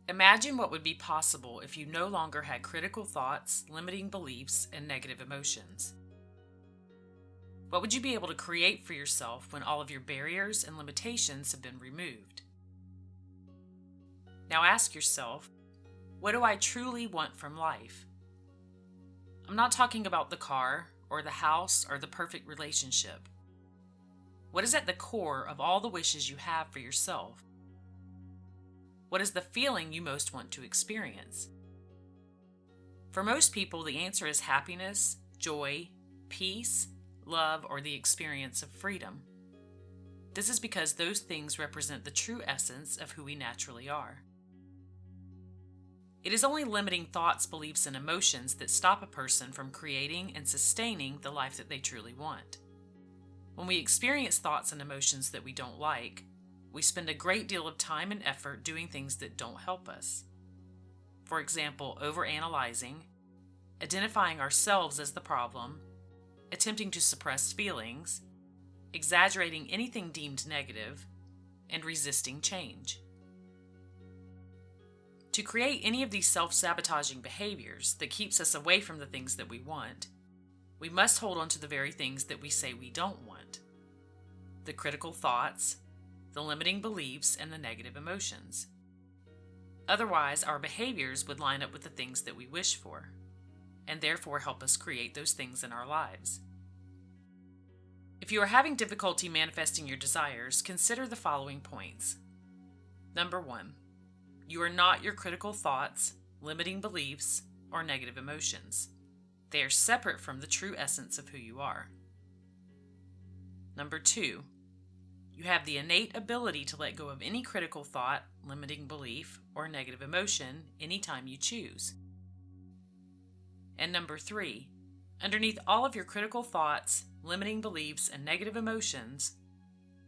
Imagine what would be possible if you no longer had critical thoughts, limiting beliefs, and negative emotions. What would you be able to create for yourself when all of your barriers and limitations have been removed? Now ask yourself, what do I truly want from life? I'm not talking about the car, or the house, or the perfect relationship. What is at the core of all the wishes you have for yourself? What is the feeling you most want to experience? For most people, the answer is happiness, joy, peace, love, or the experience of freedom. This is because those things represent the true essence of who we naturally are. It is only limiting thoughts, beliefs, and emotions that stop a person from creating and sustaining the life that they truly want. When we experience thoughts and emotions that we don't like, we spend a great deal of time and effort doing things that don't help us. For example, overanalyzing, identifying ourselves as the problem, attempting to suppress feelings, exaggerating anything deemed negative, and resisting change. To create any of these self-sabotaging behaviors that keeps us away from the things that we want, we must hold on to the very things that we say we don't want: the critical thoughts, the limiting beliefs, and the negative emotions. Otherwise, our behaviors would line up with the things that we wish for, and therefore help us create those things in our lives. If you are having difficulty manifesting your desires, consider the following points. Number 1, you are not your critical thoughts, limiting beliefs, or negative emotions. They are separate from the true essence of who you are. Number 2, you have the innate ability to let go of any critical thought, limiting belief, or negative emotion anytime you choose. And number 3, underneath all of your critical thoughts, limiting beliefs, and negative emotions,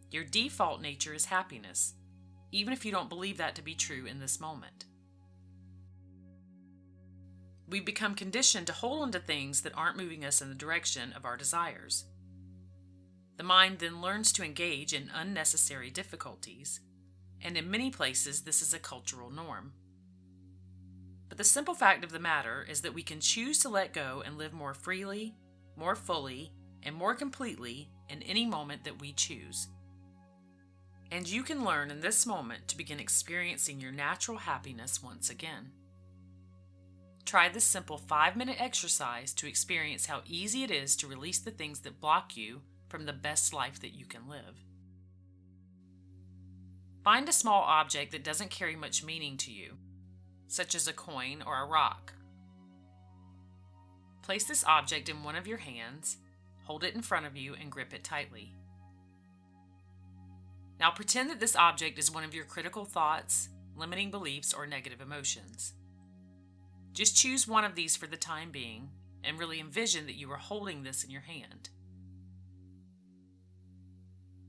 your default nature is happiness, even if you don't believe that to be true in this moment. We become conditioned to hold on to things that aren't moving us in the direction of our desires. The mind then learns to engage in unnecessary difficulties, and in many places this is a cultural norm. But the simple fact of the matter is that we can choose to let go and live more freely, more fully, and more completely in any moment that we choose. And you can learn in this moment to begin experiencing your natural happiness once again. Try this simple 5-minute exercise to experience how easy it is to release the things that block you from the best life that you can live. Find a small object that doesn't carry much meaning to you, such as a coin or a rock. Place this object in one of your hands, hold it in front of you, and grip it tightly. Now pretend that this object is one of your critical thoughts, limiting beliefs, or negative emotions. Just choose one of these for the time being, and really envision that you are holding this in your hand.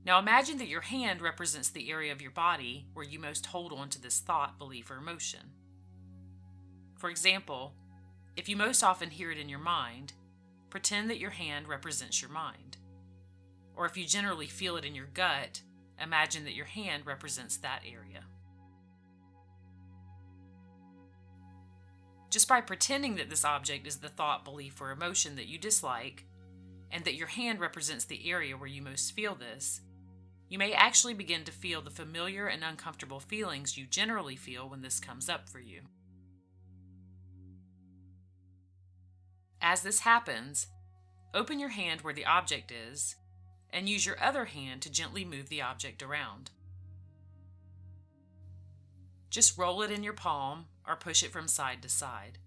Now imagine that your hand represents the area of your body where you most hold on to this thought, belief, or emotion. For example, if you most often hear it in your mind, pretend that your hand represents your mind. Or if you generally feel it in your gut, imagine that your hand represents that area. Just by pretending that this object is the thought, belief, or emotion that you dislike, and that your hand represents the area where you most feel this, you may actually begin to feel the familiar and uncomfortable feelings you generally feel when this comes up for you. As this happens, open your hand where the object is, and use your other hand to gently move the object around. Just roll it in your palm or push it from side to side.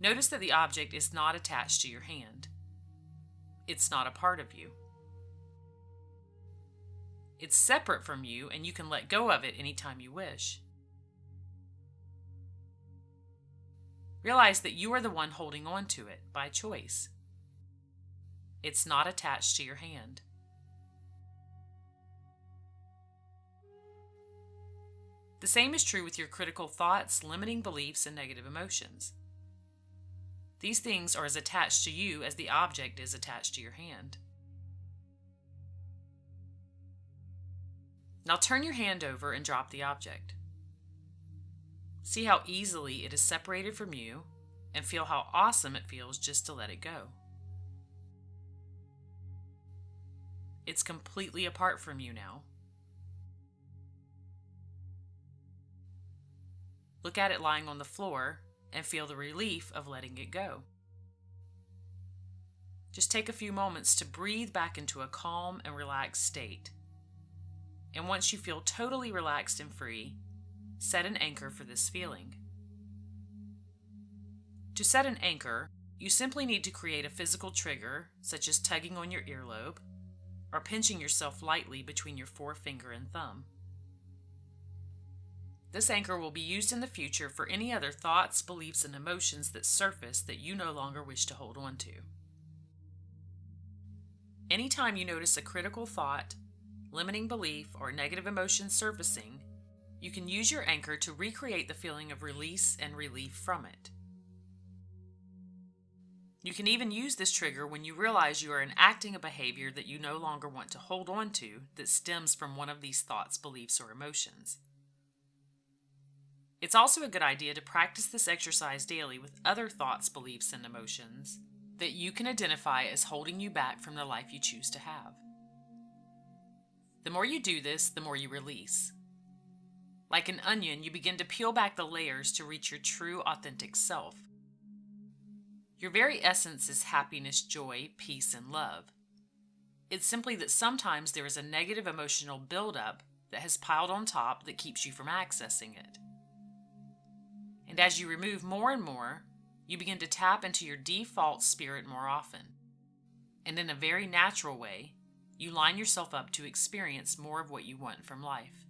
Notice that the object is not attached to your hand. It's not a part of you. It's separate from you, and you can let go of it anytime you wish. Realize that you are the one holding on to it by choice. It's not attached to your hand. The same is true with your critical thoughts, limiting beliefs, and negative emotions. These things are as attached to you as the object is attached to your hand. Now turn your hand over and drop the object. See how easily it is separated from you, and feel how awesome it feels just to let it go. It's completely apart from you now. Look at it lying on the floor and feel the relief of letting it go. Just take a few moments to breathe back into a calm and relaxed state. And once you feel totally relaxed and free, set an anchor for this feeling. To set an anchor, you simply need to create a physical trigger, such as tugging on your earlobe or pinching yourself lightly between your forefinger and thumb. This anchor will be used in the future for any other thoughts, beliefs, and emotions that surface that you no longer wish to hold on to. Anytime you notice a critical thought, limiting belief, or negative emotion surfacing, you can use your anchor to recreate the feeling of release and relief from it. You can even use this trigger when you realize you are enacting a behavior that you no longer want to hold on to that stems from one of these thoughts, beliefs, or emotions. It's also a good idea to practice this exercise daily with other thoughts, beliefs, and emotions that you can identify as holding you back from the life you choose to have. The more you do this, the more you release. Like an onion, you begin to peel back the layers to reach your true, authentic self. Your very essence is happiness, joy, peace, and love. It's simply that sometimes there is a negative emotional buildup that has piled on top that keeps you from accessing it. And as you remove more and more, you begin to tap into your default spirit more often. And in a very natural way, you line yourself up to experience more of what you want from life.